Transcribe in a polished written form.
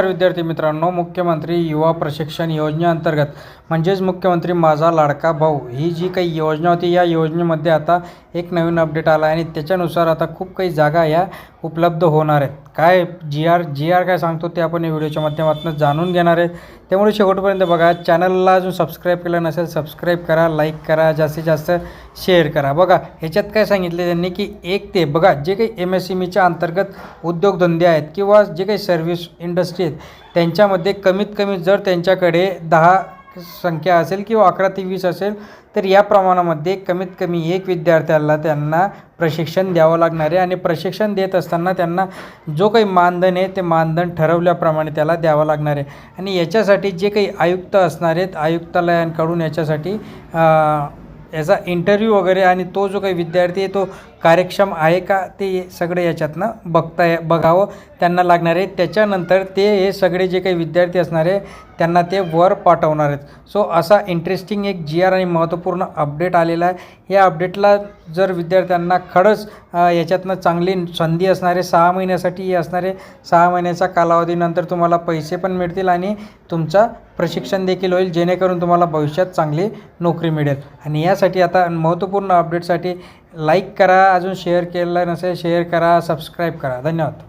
विद्यार्थी मित्रांनो, मुख्यमंत्री युवा प्रशिक्षण योजनेअंतर्गत म्हणजेच मुख्यमंत्री माझा लाडका भाऊ ही जी काही योजना होती, या योजनेमध्ये आता एक नवीन अपडेट आला आहे आणि त्याच्यानुसार आता खूप काही जागा या उपलब्ध होणार आहेत. काय जी आर काय सांगतो ते आपण या व्हिडिओच्या माध्यमातून जाणून घेणार आहे. त्यामुळे शेवटपर्यंत बघा. चॅनलला अजून सबस्क्राईब केलं नसेल सबस्क्राईब करा, लाईक करा, जास्तीत जास्त शेअर करा. बघा ह्याच्यात काय सांगितले त्यांनी की एक ते बघा जे काही MSMEच्या अंतर्गत उद्योगधंदे आहेत किंवा जे काही सर्व्हिस इंडस्ट्री आहेत त्यांच्यामध्ये कमीत कमी जर त्यांच्याकडे 10 संख्या असेल किंवा 11 ते 20 असेल तर या प्रमाणामध्ये कमीत कमी एक विद्यार्थ्याला त्यांना प्रशिक्षण द्यावं लागणार आहे आणि प्रशिक्षण देत असताना त्यांना जो काही मानधन आहे ते मानधन ठरवल्याप्रमाणे त्याला द्यावं लागणार आहे. आणि याच्यासाठी जे काही आयुक्त असणार आहेत आयुक्तालयांकडून याच्यासाठी याचा इंटरव्ह्यू वगैरे आणि तो जो काही विद्यार्थी आहे तो कार्यक्षम आहे का ते सगळे याच्यातनं बघावं त्यांना लागणार आहे. त्याच्यानंतर ते हे सगळे जे काही विद्यार्थी असणार आहे त्यांना ते वर पाठवणार आहेत. सो असा इंटरेस्टिंग एक GR आणि महत्त्वपूर्ण अपडेट आलेला आहे. या अपडेटला जर विद्यार्थ्यांना खरंच याच्यातनं चांगली संधी असणार आहे. 6 महिन्यासाठी हे असणार आहे. 6 महिन्याच्या कालावधीनंतर तुम्हाला पैसे पण मिळतील आणि तुमचा प्रशिक्षण देखील होईल, जेणेकरून तुम्हाला भविष्यात चांगली नोकरी मिळेल. आणि यासाठी आता महत्त्वपूर्ण अपडेटसाठी लाईक करा, अजून शेअर केलं नसेल शेअर करा, सबस्क्राईब करा. धन्यवाद.